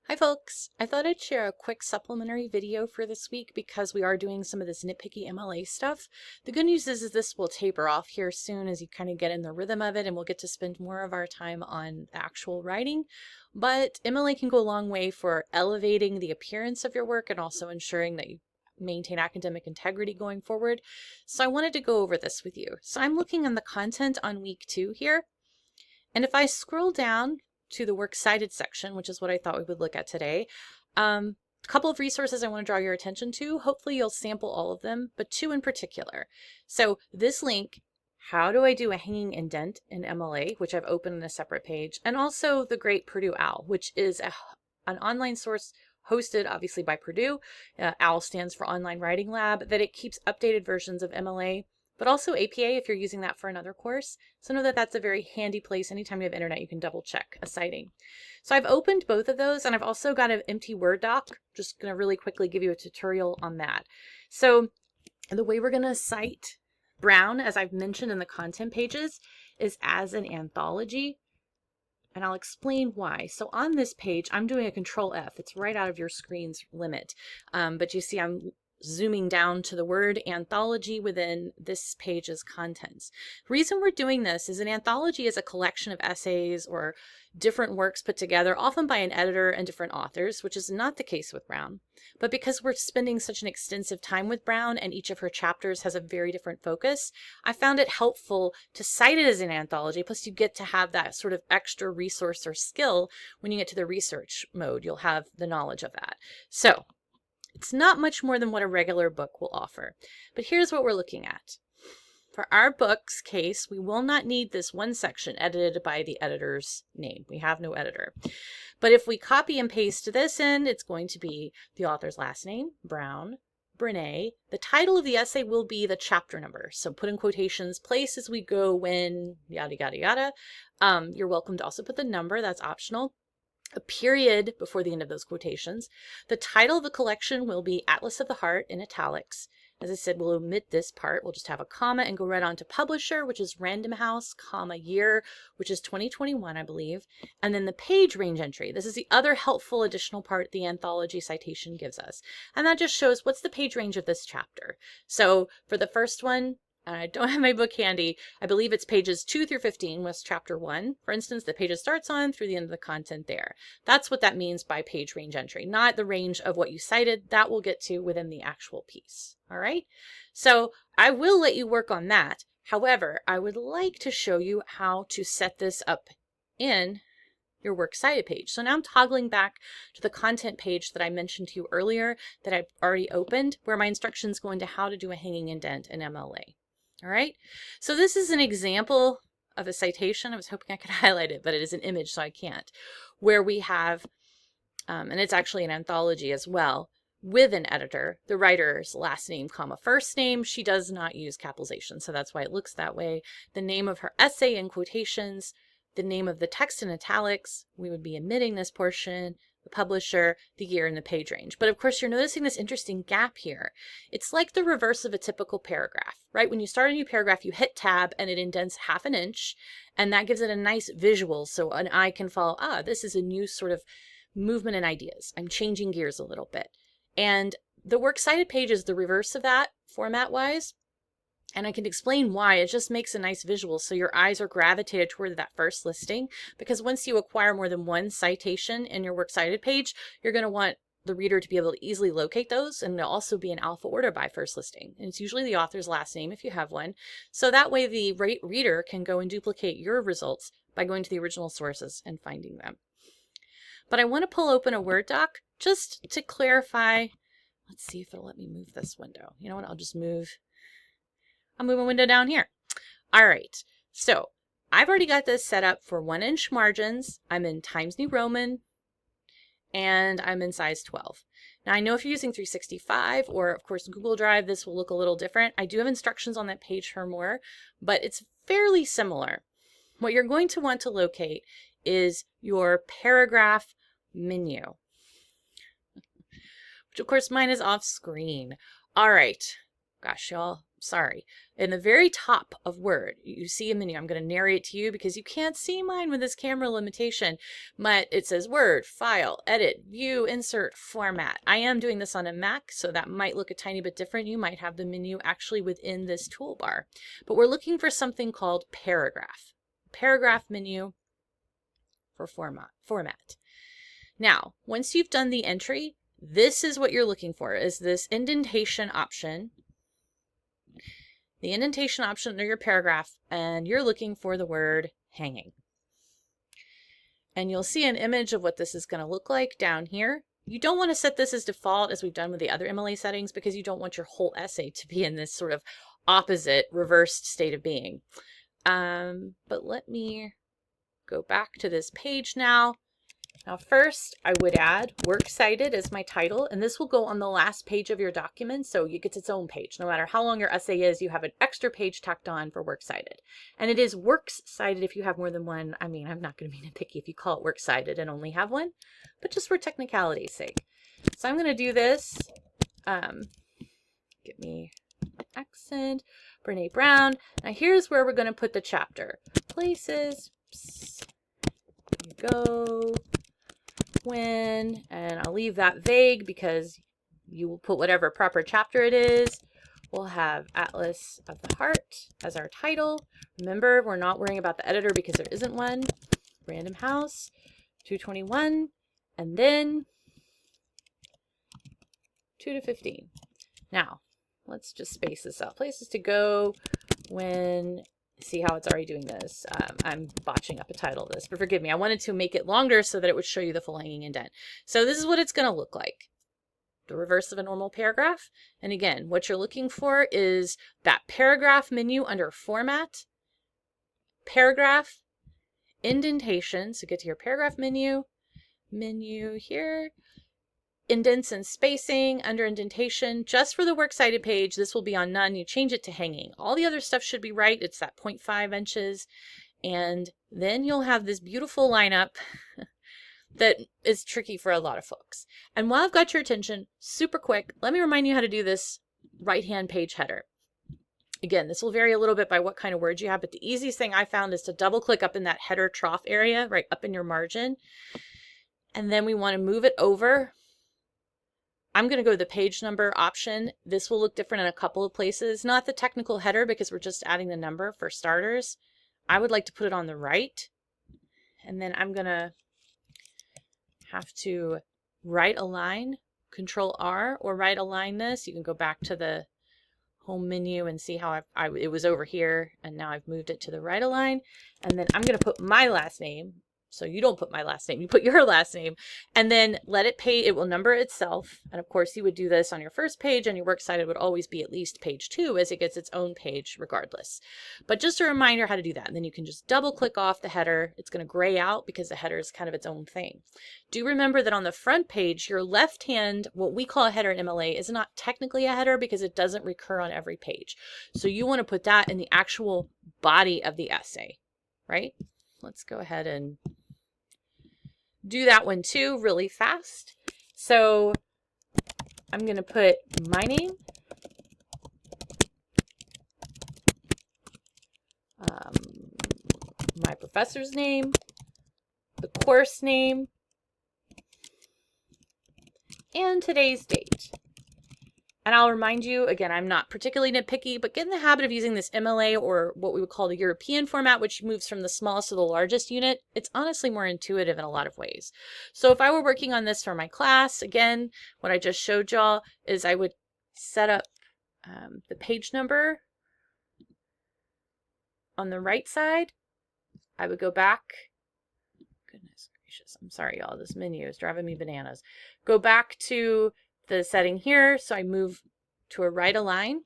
Hi folks, I thought I'd share a quick supplementary video for this week because we are doing some of this nitpicky MLA stuff. The good news is this will taper off here soon as you kind of get in the rhythm of it, and we'll get to spend more of our time on actual writing. But MLA can go a long way for elevating the appearance of your work and also ensuring that you maintain academic integrity going forward. So I wanted to go over this with you. So I'm looking on the content on week 2 here. And if I scroll down to the works cited section, which is what I thought we would look at today, a couple of resources I want to draw your attention to. Hopefully you'll sample all of them, but 2 in particular. So this link, how do I do a hanging indent in MLA, which I've opened in a separate page, and also the great Purdue OWL, which is an online source hosted obviously by Purdue. OWL stands for Online Writing Lab, that it keeps updated versions of MLA, but also APA if you're using that for another course. So know that that's a very handy place. Anytime you have internet, you can double check a citing. So I've opened both of those, and I've also got an empty Word doc. Just going to really quickly give you a tutorial on that. So the way we're going to cite Brown, as I've mentioned in the content pages, is as an anthology. And I'll explain why. So on this page, I'm doing a Control F. It's right out of your screen's limit. But you see I'm zooming down to the word anthology within this page's contents. The reason we're doing this is an anthology is a collection of essays or different works put together, often by an editor and different authors, which is not the case with Brown. But because we're spending such an extensive time with Brown and each of her chapters has a very different focus, I found it helpful to cite it as an anthology, plus you get to have that sort of extra resource or skill when you get to the research mode. You'll have the knowledge of that. So it's not much more than what a regular book will offer. But here's what we're looking at. For our book's case, we will not need this one section edited by the editor's name. We have no editor. But if we copy and paste this in, it's going to be the author's last name, Brown, Brene. The title of the essay will be the chapter number. So put in quotations, place as we go, when, yada, yada, yada. You're welcome to also put the number, that's optional. A period before the end of those quotations. The title of the collection will be Atlas of the Heart in italics. As I said, we'll omit this part. We'll just have a comma and go right on to publisher, which is Random House, comma, year, which is 2021, I believe. And then the page range entry. This is the other helpful additional part the anthology citation gives us. And that just shows what's the page range of this chapter. So for the first one, I don't have my book handy. I believe it's pages 2 through 15 was chapter 1. For instance, the page it starts on through the end of the content there. That's what that means by page range entry, not the range of what you cited. That we'll get to within the actual piece. All right. So I will let you work on that. However, I would like to show you how to set this up in your works cited page. So now I'm toggling back to the content page that I mentioned to you earlier that I've already opened, where my instructions go into how to do a hanging indent in MLA. All right, so this is an example of a citation. I was hoping I could highlight it, but it is an image, so I can't, where we have, and it's actually an anthology as well, with an editor, the writer's last name, comma, first name. She does not use capitalization, so that's why it looks that way. The name of her essay in quotations, the name of the text in italics. We would be omitting this portion, the publisher, the year, and the page range. But of course, you're noticing this interesting gap here. It's like the reverse of a typical paragraph, right? When you start a new paragraph, you hit tab and it indents 1/2 inch, and that gives it a nice visual so an eye can follow, this is a new sort of movement and ideas. I'm changing gears a little bit. And the works cited page is the reverse of that format-wise. And I can explain why. It just makes a nice visual so your eyes are gravitated toward that first listing, because once you acquire more than one citation in your works cited page, you're going to want the reader to be able to easily locate those, and they'll also be in alpha order by first listing. And it's usually the author's last name if you have one. So that way the reader can go and duplicate your results by going to the original sources and finding them. But I want to pull open a Word doc just to clarify. Let's see if it'll let me move this window. You know what? I'll move my window down here. All right, so I've already got this set up for 1-inch margins. I'm in Times New Roman, and I'm in size 12. Now I know if you're using 365 or of course Google Drive, this will look a little different. I do have instructions on that page for more, but it's fairly similar. What you're going to want to locate is your paragraph menu, which of course mine is off screen. All right. Gosh, y'all, sorry. In the very top of Word, you see a menu. I'm going to narrate to you because you can't see mine with this camera limitation, but it says Word, File, Edit, View, Insert, Format. I am doing this on a Mac, so that might look a tiny bit different. You might have the menu actually within this toolbar, but we're looking for something called Paragraph. Paragraph menu for format. Now, once you've done the entry, this is what you're looking for, is this indentation option. The indentation option under your paragraph, and you're looking for the word hanging. And you'll see an image of what this is going to look like down here. You don't want to set this as default as we've done with the other MLA settings because you don't want your whole essay to be in this sort of opposite reversed state of being. But let me go back to this page now. Now first, I would add Works Cited as my title, and this will go on the last page of your document, so it gets its own page. No matter how long your essay is, you have an extra page tacked on for Works Cited. And it is Works Cited if you have more than one. I mean, I'm not going to be nitpicky if you call it Works Cited and only have one, but just for technicality's sake. So I'm going to do this. Get me accent, Brene Brown. Now here's where we're going to put the chapter. Places, there you go. When, and I'll leave that vague because you will put whatever proper chapter it is. We'll have Atlas of the Heart as our title. Remember, we're not worrying about the editor because there isn't one. Random House, 221, and then 2 to 15. Now, let's just space this out. Places to go when... See how it's already doing this. I'm botching up a title of this, but forgive me. I wanted to make it longer so that it would show you the full hanging indent. So this is what it's going to look like. The reverse of a normal paragraph. And again, what you're looking for is that paragraph menu under Format, Paragraph, Indentation. So get to your paragraph menu here. Indents and spacing under indentation. Just for the Works Cited page, this will be on none. You change it to hanging. All the other stuff should be right. It's that 0.5 inches. And then you'll have this beautiful lineup that is tricky for a lot of folks. And while I've got your attention, super quick, let me remind you how to do this right-hand page header. Again, this will vary a little bit by what kind of words you have, but the easiest thing I found is to double click up in that header trough area, right up in your margin. And then we want to move it over. I'm going to go to the page number option. This will look different in a couple of places. Not the technical header because we're just adding the number for starters. I would like to put it on the right. And then I'm going to have to right align, Control R, or right align this. You can go back to the home menu and see how it was over here. And now I've moved it to the right align. And then I'm going to put my last name. So you don't put my last name, you put your last name, and then let it pay. It will number itself. And of course you would do this on your first page, and your Works Cited would always be at least page 2 as it gets its own page regardless. But just a reminder how to do that. And then you can just double click off the header. It's going to gray out because the header is kind of its own thing. Do remember that on the front page, your left hand, what we call a header in MLA, is not technically a header because it doesn't recur on every page. So you want to put that in the actual body of the essay, right? Let's go ahead and do that one too really fast. So I'm going to put my name, my professor's name, the course name, and today's date. And I'll remind you, again, I'm not particularly nitpicky, but get in the habit of using this MLA, or what we would call the European format, which moves from the smallest to the largest unit. It's honestly more intuitive in a lot of ways. So if I were working on this for my class, again, what I just showed y'all is I would set up the page number on the right side. I would go back. Goodness gracious, I'm sorry, y'all. This menu is driving me bananas. Go back to the setting here, so I move to a right align,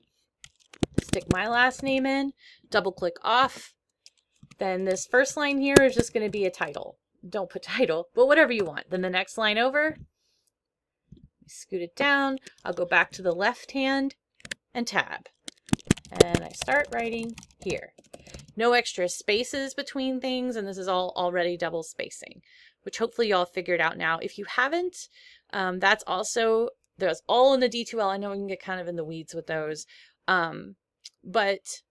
stick my last name in, double click off. Then this first line here is just going to be a title. Don't put title, but whatever you want. Then the next line over, scoot it down. I'll go back to the left hand and tab, and I start writing here. No extra spaces between things, and this is all already double spacing, which hopefully y'all figured out now. If you haven't, that's also, there's all in the D2L. I know we can get kind of in the weeds with those. But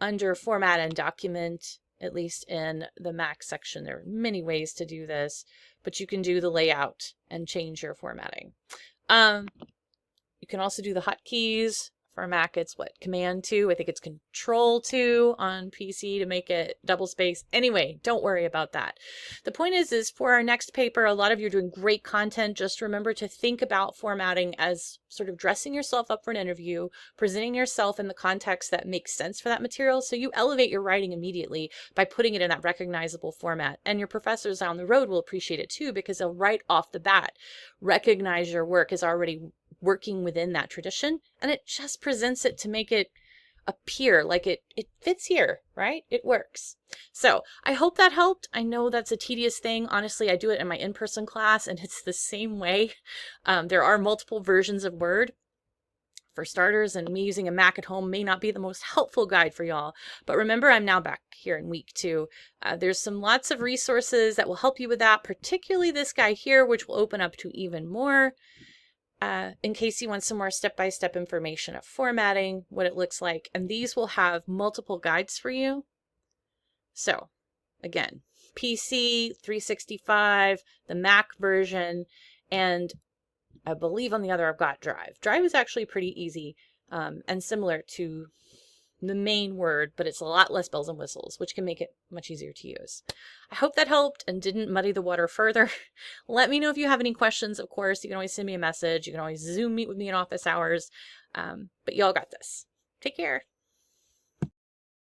under Format and Document, at least in the Mac section, there are many ways to do this, but you can do the layout and change your formatting. You can also do the hotkeys. For Mac, it's what? Command 2. I think it's Control 2 on PC to make it double space. Anyway, don't worry about that. The point is for our next paper, a lot of you are doing great content. Just remember to think about formatting as sort of dressing yourself up for an interview, presenting yourself in the context that makes sense for that material. So you elevate your writing immediately by putting it in that recognizable format. And your professors down the road will appreciate it too, because they'll right off the bat recognize your work as already working within that tradition, and it just presents it to make it appear like it fits here, right? It works. So I hope that helped. I know that's a tedious thing. Honestly, I do it in my in-person class and it's the same way. There are multiple versions of Word. For starters, and me using a Mac at home may not be the most helpful guide for y'all, but remember I'm now back here in week 2. There's lots of resources that will help you with that, particularly this guy here, which will open up to even more. In case you want some more step-by-step information of formatting, what it looks like, and these will have multiple guides for you. So again, PC, 365, the Mac version, and I believe on the other I've got Drive. Drive is actually pretty easy and similar to the main Word, but it's a lot less bells and whistles, which can make it much easier to use. I hope that helped and didn't muddy the water further. Let me know if you have any questions. Of course, you can always send me a message. You can always Zoom meet with me in office hours. But y'all got this. Take care.